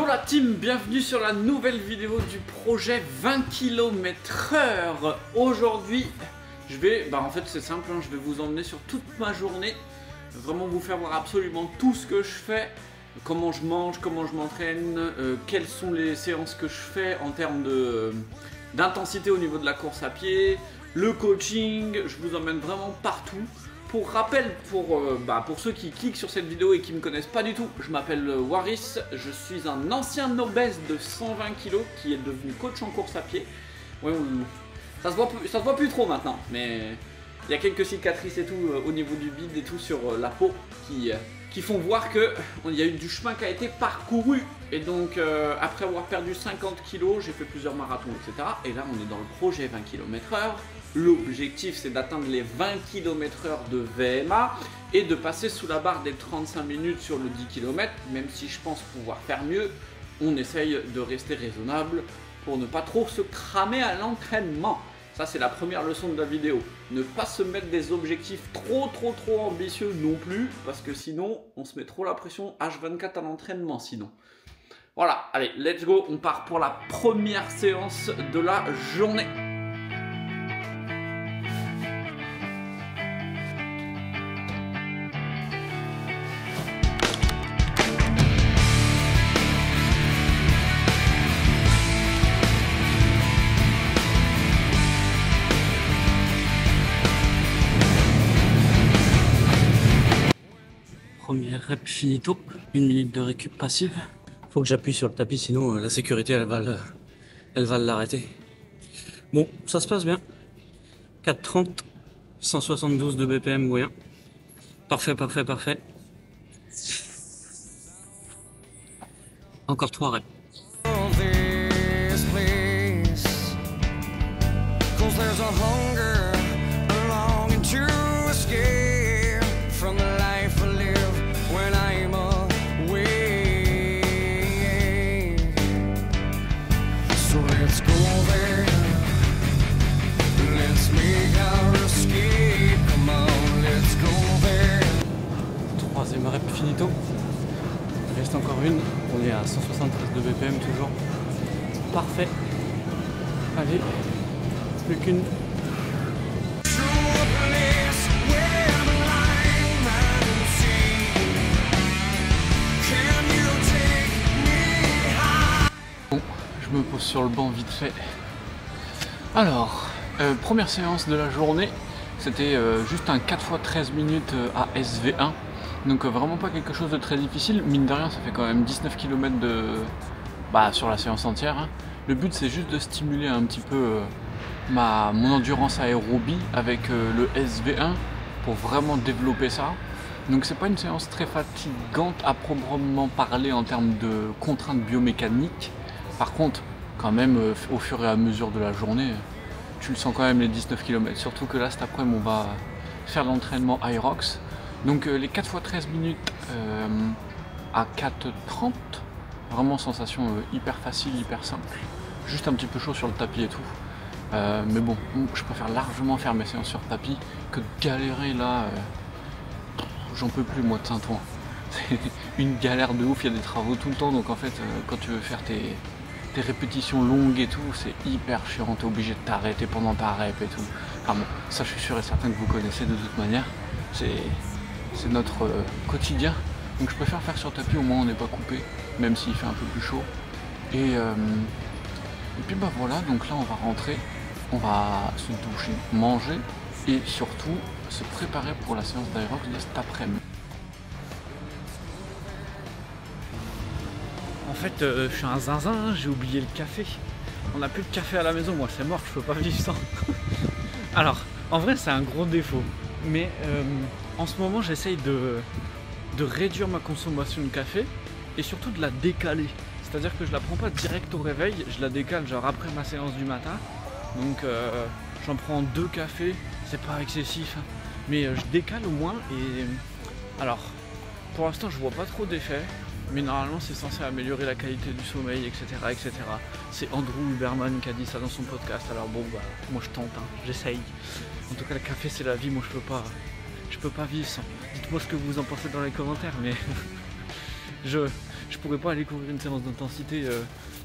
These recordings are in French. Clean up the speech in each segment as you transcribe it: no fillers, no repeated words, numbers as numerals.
la team, bienvenue sur la nouvelle vidéo du projet 20 km/h. Aujourd'hui, je vais, en fait c'est simple, je vais vous emmener sur toute ma journée, vraiment vous faire voir absolument tout ce que je fais, comment je mange, comment je m'entraîne, quelles sont les séances que je fais en termes d'intensité au niveau de la course à pied, le coaching, je vous emmène vraiment partout. Pour rappel, pour ceux qui cliquent sur cette vidéo et qui ne me connaissent pas du tout, je m'appelle Waris, je suis un ancien obèse de 120 kg qui est devenu coach en course à pied. Ouais, ça se voit plus trop maintenant, mais il y a quelques cicatrices et tout au niveau du bide et tout sur la peau qui font voir qu'il y a eu du chemin qui a été parcouru. Et donc après avoir perdu 50 kg, j'ai fait plusieurs marathons, etc. Et là on est dans le projet 20 km/h. L'objectif c'est d'atteindre les 20 km/h de VMA et de passer sous la barre des 35 minutes sur le 10 km, même si je pense pouvoir faire mieux, on essaye de rester raisonnable pour ne pas trop se cramer à l'entraînement. Ça c'est la première leçon de la vidéo. Ne pas se mettre des objectifs trop ambitieux non plus, parce que sinon on se met trop la pression H24 à l'entraînement sinon. Voilà, allez, let's go, on part pour la première séance de la journée. Première rep finito, 1 minute de récup passive. Faut que j'appuie sur le tapis, sinon la sécurité elle va l'arrêter. Bon, ça se passe bien. 4,30, 172 de BPM moyen. Parfait. Encore 3 reps. Troisième rep finito. Il reste encore une. On est à 173 de BPM toujours. Parfait. Allez, plus qu'une. Bon, je me pose sur le banc vite fait. Alors, première séance de la journée, c'était juste un 4x13 minutes à SV1. Donc vraiment pas quelque chose de très difficile. Mine de rien, ça fait quand même 19 km sur la séance entière. Hein. Le but c'est juste de stimuler un petit peu mon endurance aérobie avec le SV1 pour vraiment développer ça. Donc c'est pas une séance très fatigante à proprement parler en termes de contraintes biomécaniques. Par contre, quand même au fur et à mesure de la journée, tu le sens quand même les 19 km. Surtout que là cet après-midi on va faire l'entraînement Aerox. Donc les 4x13 minutes à 4,30, vraiment sensation hyper facile, hyper simple. Juste un petit peu chaud sur le tapis et tout. Mais bon, je préfère largement faire mes séances sur tapis que de galérer là. J'en peux plus moi de Saint-Ouen. C'est une galère de ouf, il y a des travaux tout le temps. Donc en fait, quand tu veux faire tes répétitions longues et tout, c'est hyper chiant. T'es obligé de t'arrêter pendant ta rep et tout. Enfin bon, ça je suis sûr et certain que vous connaissez de toute manière. C'est notre quotidien, donc je préfère faire sur tapis, au moins on n'est pas coupé, même s'il fait un peu plus chaud. Et puis voilà, donc là on va rentrer, on va se doucher, manger et surtout se préparer pour la séance d'Aerox de cet après-midi. En fait, je suis un zinzin, hein, j'ai oublié le café. On n'a plus de café à la maison, moi c'est mort, je peux pas vivre sans. Alors, en vrai c'est un gros défaut, mais en ce moment j'essaye de réduire ma consommation de café et surtout de la décaler. C'est-à-dire que je la prends pas direct au réveil, je la décale genre après ma séance du matin. Donc j'en prends 2 cafés, c'est pas excessif, hein, mais je décale au moins. Et alors pour l'instant je vois pas trop d'effet, mais normalement c'est censé améliorer la qualité du sommeil, etc. C'est Andrew Huberman qui a dit ça dans son podcast, alors bon moi je tente, hein, j'essaye. En tout cas le café c'est la vie, moi je peux pas vivre sans. Dites-moi ce que vous en pensez dans les commentaires, mais Je pourrais pas aller courir une séance d'intensité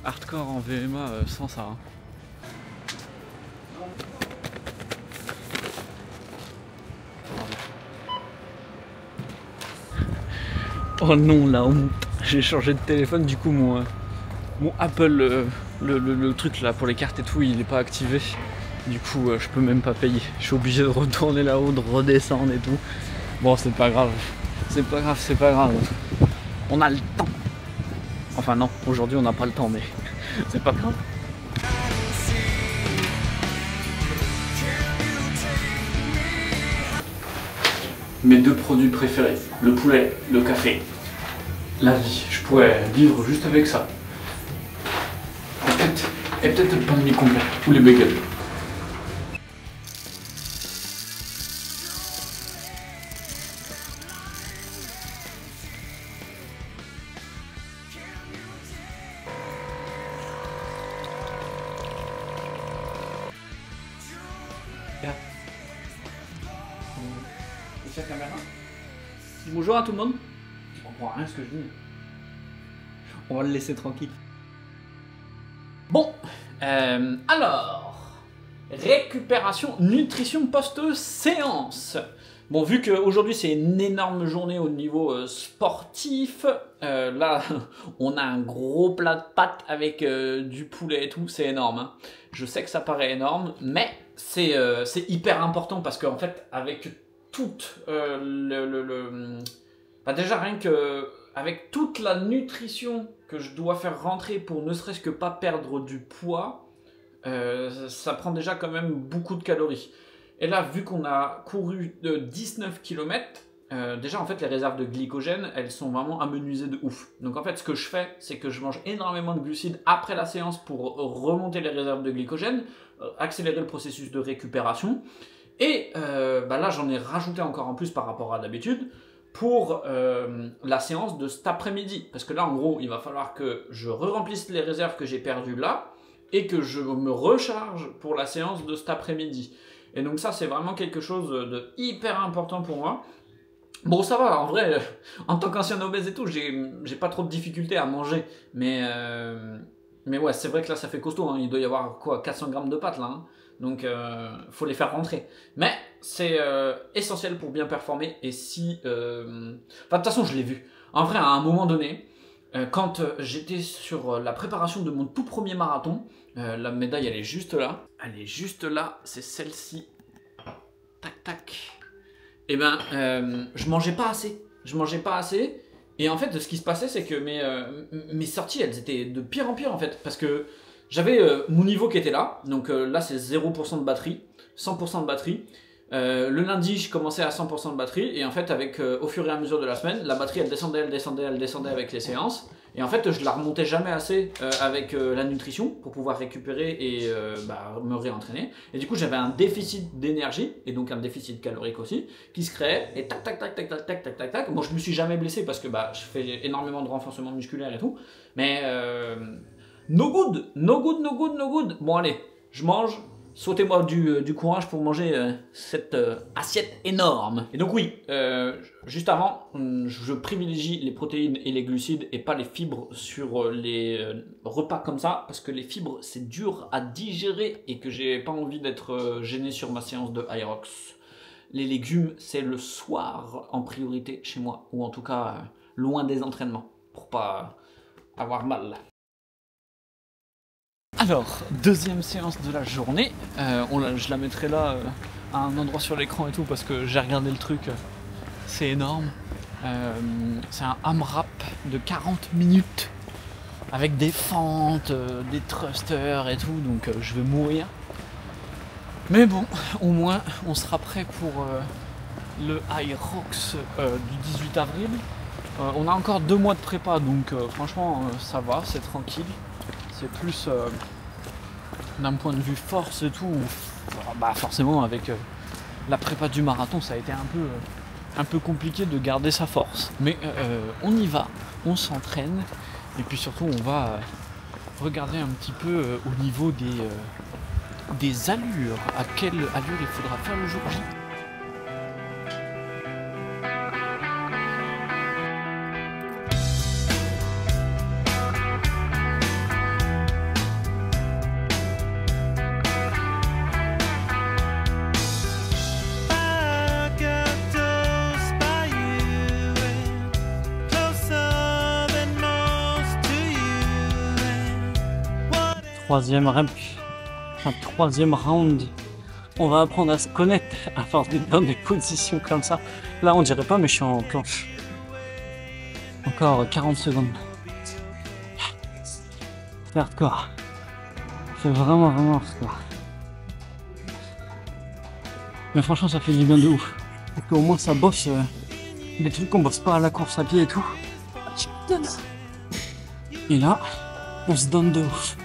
hardcore en VMA sans ça. Hein. Oh non, la honte. J'ai changé de téléphone, du coup mon Apple, le truc là pour les cartes et tout, il est pas activé. Du coup, je peux même pas payer. Je suis obligé de retourner là-haut, de redescendre et tout. Bon, c'est pas grave. C'est pas grave, c'est pas grave. On a le temps. Enfin non, aujourd'hui on n'a pas le temps, mais c'est pas grave. Mes deux produits préférés, le poulet, le café, la vie. Je pourrais vivre juste avec ça. Et peut-être le pain de mie complet, ou les bagels. C'est la caméra. Bonjour à tout le monde. Je comprends rien à ce que je dis. On va le laisser tranquille. Bon, alors, récupération, nutrition post-séance. Bon, vu qu'aujourd'hui c'est une énorme journée au niveau sportif, là on a un gros plat de pâtes avec du poulet et tout, c'est énorme. Hein. Je sais que ça paraît énorme, mais c'est hyper important parce qu'en fait, avec toute déjà rien que avec toute la nutrition que je dois faire rentrer pour ne serait-ce que pas perdre du poids, ça prend déjà quand même beaucoup de calories. Et là, vu qu'on a couru de 19 km, déjà en fait les réserves de glycogène, elles sont vraiment amenuisées de ouf. Donc en fait ce que je fais, c'est que je mange énormément de glucides après la séance pour remonter les réserves de glycogène, accélérer le processus de récupération. Et là j'en ai rajouté encore en plus par rapport à d'habitude pour la séance de cet après-midi. Parce que là en gros il va falloir que je remplisse les réserves que j'ai perdues là et que je me recharge pour la séance de cet après-midi. Et donc ça c'est vraiment quelque chose de hyper important pour moi. Bon ça va, en vrai, en tant qu'ancien obèse et tout, j'ai pas trop de difficultés à manger. Mais ouais, c'est vrai que là ça fait costaud, hein. Il doit y avoir quoi, 400 grammes de pâtes là. Hein. Donc faut les faire rentrer. Mais c'est essentiel pour bien performer. Et si... de toute façon je l'ai vu. En vrai, à un moment donné, quand j'étais sur la préparation de mon tout premier marathon, la médaille elle est juste là. Elle est juste là, c'est celle-ci. Tac tac. Et ben je mangeais pas assez. Je mangeais pas assez. Et en fait ce qui se passait c'est que mes sorties elles étaient de pire en pire en fait. Parce que j'avais mon niveau qui était là. Donc là c'est 0% de batterie. 100% de batterie. Le lundi je commençais à 100% de batterie. Et en fait avec au fur et à mesure de la semaine, la batterie elle descendait avec les séances. Et en fait je la remontais jamais assez avec la nutrition pour pouvoir récupérer et me réentraîner. Et du coup j'avais un déficit d'énergie et donc un déficit calorique aussi qui se créait et tac tac tac tac tac tac tac tac tac. Moi je me suis jamais blessé parce que je fais énormément de renforcement musculaire et tout. Mais no good, no good, no good, no good. Bon allez, je mange. Sautez-moi du courage pour manger cette assiette énorme. Et donc oui, juste avant, je privilégie les protéines et les glucides et pas les fibres sur les repas comme ça, parce que les fibres c'est dur à digérer et que j'ai pas envie d'être gêné sur ma séance de Hyrox. Les légumes c'est le soir en priorité chez moi, ou en tout cas loin des entraînements, pour pas avoir mal. Alors, deuxième séance de la journée, je la mettrai là à un endroit sur l'écran et tout parce que j'ai regardé le truc, c'est énorme. C'est un AMRAP de 40 minutes avec des fentes, des thrusters et tout, donc je vais mourir. Mais bon, au moins on sera prêt pour le Hyrox du 18 avril. On a encore 2 mois de prépa, donc franchement ça va, c'est tranquille. C'est plus d'un point de vue force et tout, forcément avec la prépa du marathon ça a été un peu compliqué de garder sa force. Mais on y va, on s'entraîne et puis surtout on va regarder un petit peu au niveau des allures, à quelle allure il faudra faire le jour J. troisième rep, un troisième round. On va apprendre à se connaître à force d'être dans des positions comme ça. Là, on dirait pas, mais je suis en planche. Encore 40 secondes. C'est hardcore. C'est vraiment hardcore. Mais franchement, ça fait du bien de ouf. Parce qu'au moins, ça bosse des trucs qu'on bosse pas à la course à pied et tout. Et là, on se donne de ouf.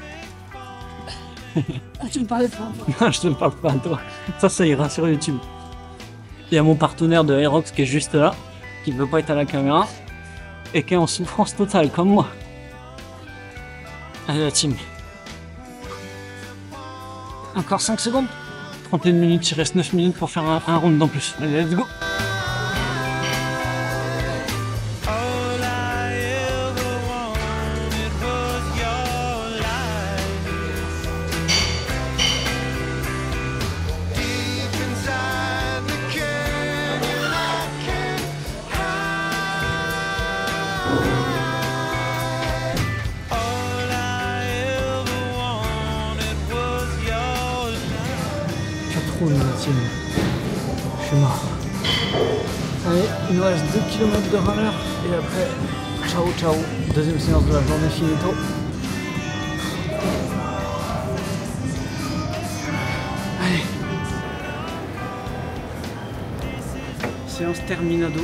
Ah, tu me parlais pas. Non, je te parle pas à toi. Ça ira sur YouTube. Il y a mon partenaire de Aerox qui est juste là, qui ne veut pas être à la caméra, et qui est en souffrance totale, comme moi. Allez, la team. Encore 5 secondes. 31 minutes, il reste 9 minutes pour faire un round en plus. Allez, let's go. Trop nul, team. Je suis mort. Allez, il nous reste 2 km de runner et après, ciao ciao. Deuxième séance de la journée, finito. Allez. Séance terminado.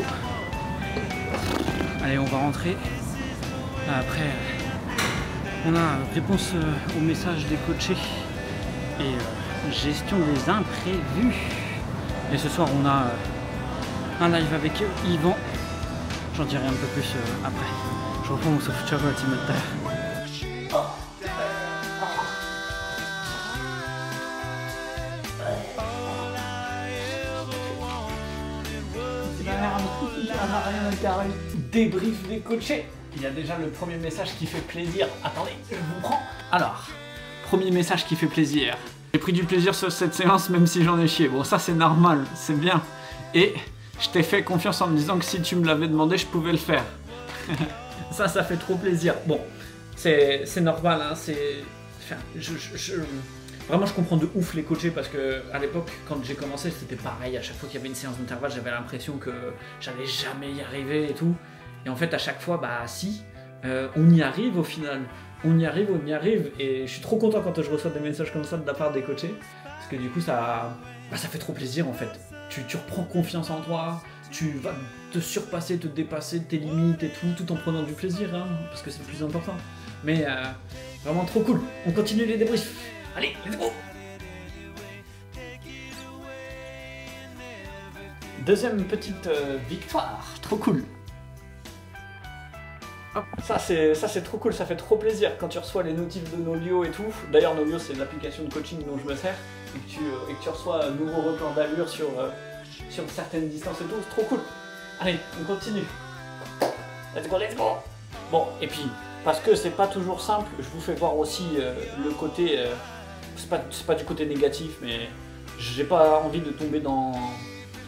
Allez, on va rentrer. Après, on a réponse au message des coachés et gestion des imprévus. Et ce soir, on a un live avec Yvan. J'en dirai un peu plus après. Je reprends mon souffle. Ciao, la team de terre. Débrief des coachés. Il y a déjà le premier message qui fait plaisir. Attendez, je vous prends. Alors, premier message qui fait plaisir. J'ai pris du plaisir sur cette séance même si j'en ai chié. Bon, ça c'est normal, c'est bien. Et je t'ai fait confiance en me disant que si tu me l'avais demandé, je pouvais le faire. Ça fait trop plaisir. Bon, c'est normal, hein, c'est... Enfin, Vraiment, je comprends de ouf les coachés parce que à l'époque, quand j'ai commencé, c'était pareil. À chaque fois qu'il y avait une séance d'intervalle, j'avais l'impression que j'allais jamais y arriver et tout. Et en fait, à chaque fois, bah si, on y arrive au final. On y arrive. Et je suis trop content quand je reçois des messages comme ça de la part des coachés. Parce que du coup, ça fait trop plaisir en fait. Tu reprends confiance en toi, tu vas te surpasser, te dépasser tes limites et tout en prenant du plaisir, hein, parce que c'est le plus important. Mais vraiment trop cool. On continue les débriefs. Allez, let's go! Deuxième petite victoire, trop cool. Hop, ça c'est trop cool, ça fait trop plaisir quand tu reçois les notifs de Nolio et tout. D'ailleurs Nolio c'est l'application de coaching dont je me sers et que tu reçois un nouveau record d'allure sur certaines distances et tout, c'est trop cool. Allez, on continue. Let's go! Bon, et puis, parce que c'est pas toujours simple, je vous fais voir aussi le côté... c'est pas du côté négatif, mais j'ai pas envie de tomber dans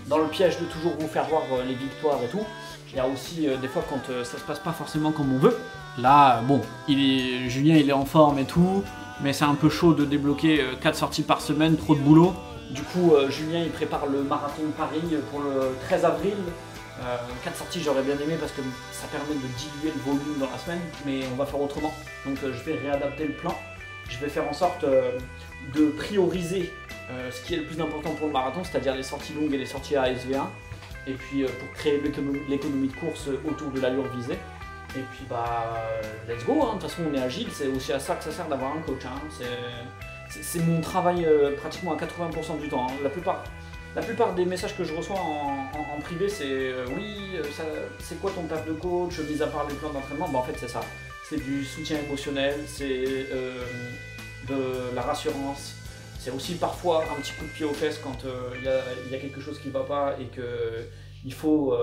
le piège de toujours vous faire voir les victoires et tout. Il y a aussi des fois quand ça se passe pas forcément comme on veut. Là, bon, Julien il est en forme et tout, mais c'est un peu chaud de débloquer 4 sorties par semaine, trop de boulot. Du coup, Julien il prépare le marathon de Paris pour le 13 avril. 4 sorties j'aurais bien aimé parce que ça permet de diluer le volume dans la semaine, mais on va faire autrement. Donc je vais réadapter le plan. Je vais faire en sorte de prioriser ce qui est le plus important pour le marathon, c'est-à-dire les sorties longues et les sorties à SV1. Et puis pour créer l'économie de course autour de l'allure visée. Et puis bah, let's go, hein. De toute façon on est agile, c'est aussi à ça que ça sert d'avoir un coach. Hein. C'est mon travail pratiquement à 80% du temps. Hein. La plupart des messages que je reçois en privé, c'est oui, c'est quoi ton taf de coach, mis à part les plans d'entraînement? Bah en fait c'est ça. C'est du soutien émotionnel, c'est de la rassurance. C'est aussi parfois un petit coup de pied aux fesses quand il y a quelque chose qui ne va pas et qu'il faut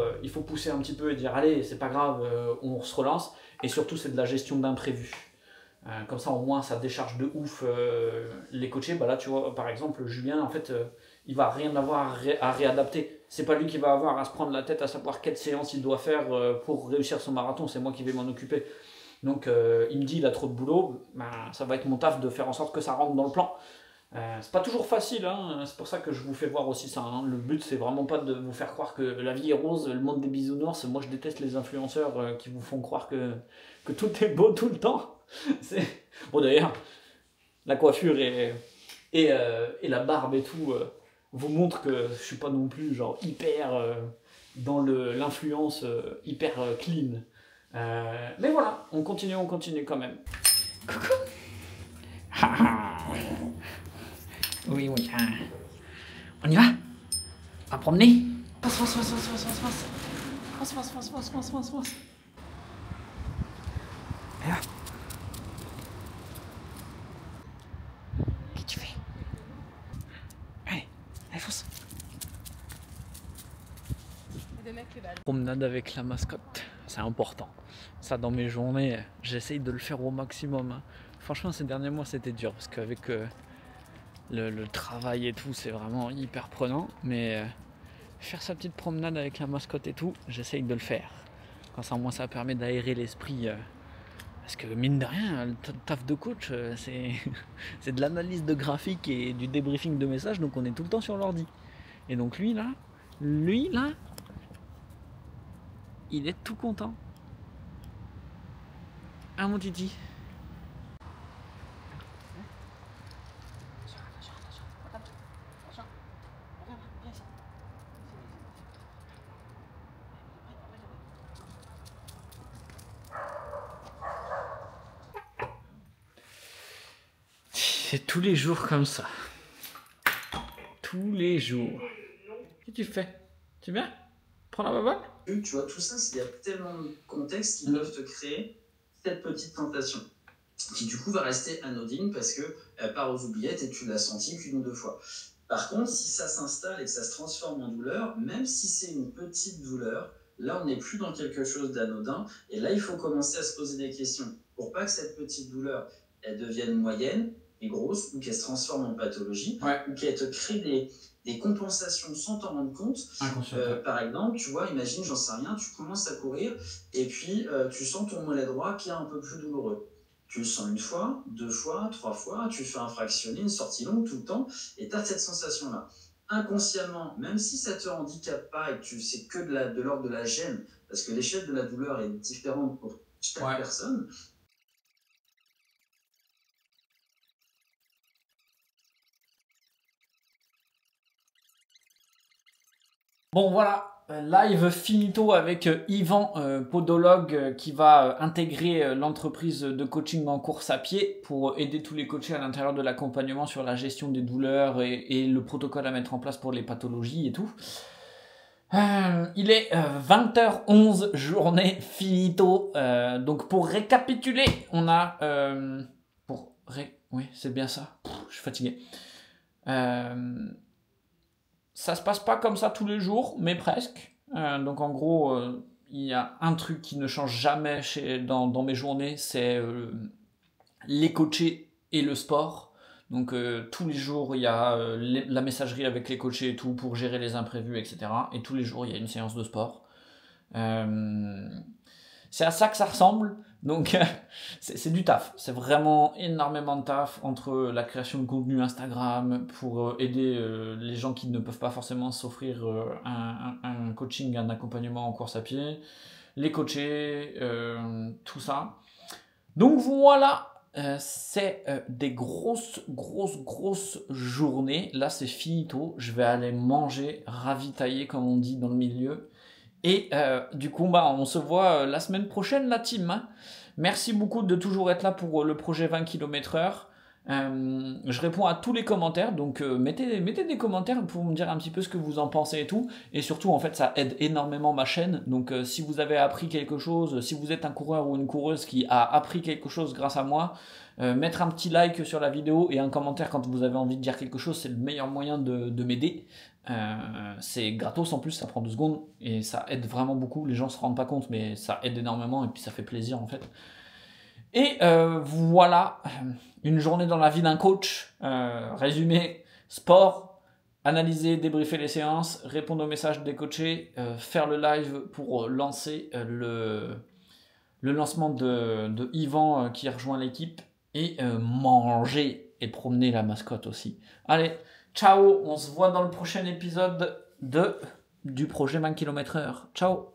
pousser un petit peu et dire allez, c'est pas grave, on se relance. Et surtout, c'est de la gestion d'imprévus. Comme ça, au moins, ça décharge de ouf les coachés. Bah là, tu vois, par exemple, Julien, en fait, il va rien avoir à réadapter. C'est pas lui qui va avoir à se prendre la tête à savoir quelle séance il doit faire pour réussir son marathon. C'est moi qui vais m'en occuper. Donc il me dit il a trop de boulot, ben, ça va être mon taf de faire en sorte que ça rentre dans le plan. C'est pas toujours facile, hein. C'est pour ça que je vous fais voir aussi ça. Hein. Le but c'est vraiment pas de vous faire croire que la vie est rose, le monde des bisounours. Moi je déteste les influenceurs qui vous font croire que tout est beau tout le temps. Bon d'ailleurs, la coiffure et la barbe et tout vous montrent que je suis pas non plus genre hyper dans l'influence hyper clean. Mais voilà, on continue quand même. Coucou. Oui. On y va? On va promener? Passe. Et là. Qu'est-ce que tu fais? Allez, fonce. Promenade avec la mascotte, c'est important. Ça, dans mes journées, j'essaye de le faire au maximum. Hein. Franchement, ces derniers mois, c'était dur parce qu'avec le travail et tout, c'est vraiment hyper prenant. Mais faire sa petite promenade avec la mascotte et tout, j'essaye de le faire. Quand ça, au moins, ça permet d'aérer l'esprit. Parce que mine de rien, le taf de coach, c'est de l'analyse de graphique et du débriefing de messages, donc on est tout le temps sur l'ordi. Et donc lui là, il est tout content. Ah mon titi. C'est tous les jours comme ça. Tous les jours. Qu'est-ce que tu fais? Tu viens? Prends la baballe? Tu vois, tout ça, il y a tellement de contextes qui peuvent te créer cette petite tentation, qui du coup va rester anodine parce qu'elle part aux oubliettes et tu l'as senti qu'une ou deux fois. Par contre, si ça s'installe et que ça se transforme en douleur, même si c'est une petite douleur, là on n'est plus dans quelque chose d'anodin, et là il faut commencer à se poser des questions. Pour pas que cette petite douleur, elle devienne moyenne et grosse, ou qu'elle se transforme en pathologie, ou qu'elle te crée des compensations sans t'en rendre compte. Par exemple, tu vois, imagine, j'en sais rien, tu commences à courir et puis tu sens ton mollet droit qui est un peu plus douloureux. Tu le sens une fois, deux fois, trois fois, tu fais un fractionné, une sortie longue tout le temps et tu as cette sensation-là. Inconsciemment, même si ça ne te handicape pas et que c'est que de l'ordre de la gêne, parce que l'échelle de la douleur est différente pour chaque personne. Bon voilà, live finito avec Yvan, podologue, qui va intégrer l'entreprise de coaching en course à pied pour aider tous les coachés à l'intérieur de l'accompagnement sur la gestion des douleurs et le protocole à mettre en place pour les pathologies et tout. Il est 20h11, journée finito. Donc pour récapituler, on a... Oui, c'est bien ça. Je suis fatigué. Ça se passe pas comme ça tous les jours, mais presque. Donc en gros, il y a un truc qui ne change jamais dans mes journées, c'est les coachés et le sport. Donc tous les jours, il y a la messagerie avec les coachés et tout pour gérer les imprévus, etc. Et tous les jours, il y a une séance de sport. C'est à ça que ça ressemble. Donc c'est du taf, c'est vraiment énormément de taf entre la création de contenu Instagram pour aider les gens qui ne peuvent pas forcément s'offrir un coaching, un accompagnement en course à pied, les coachés, tout ça. Donc voilà, c'est des grosses journées. Là c'est finito, je vais aller manger, ravitailler comme on dit dans le milieu. Et du coup, on se voit la semaine prochaine, la team. Hein. Merci beaucoup de toujours être là pour le projet 20 km/h. Je réponds à tous les commentaires, donc mettez des commentaires pour me dire un petit peu ce que vous en pensez et tout. Et surtout, en fait, ça aide énormément ma chaîne. Donc si vous avez appris quelque chose, si vous êtes un coureur ou une coureuse qui a appris quelque chose grâce à moi, mettre un petit like sur la vidéo et un commentaire quand vous avez envie de dire quelque chose, c'est le meilleur moyen de m'aider. C'est gratos en plus, ça prend 2 secondes et ça aide vraiment beaucoup. Les gens se rendent pas compte, mais ça aide énormément et puis ça fait plaisir en fait. Et voilà, une journée dans la vie d'un coach. Résumé, sport, analyser, débriefer les séances, répondre aux messages des coachés, faire le live pour lancer le lancement de Yvan qui rejoint l'équipe et manger et promener la mascotte aussi. Allez, ciao, on se voit dans le prochain épisode du projet 20 km/h. Ciao.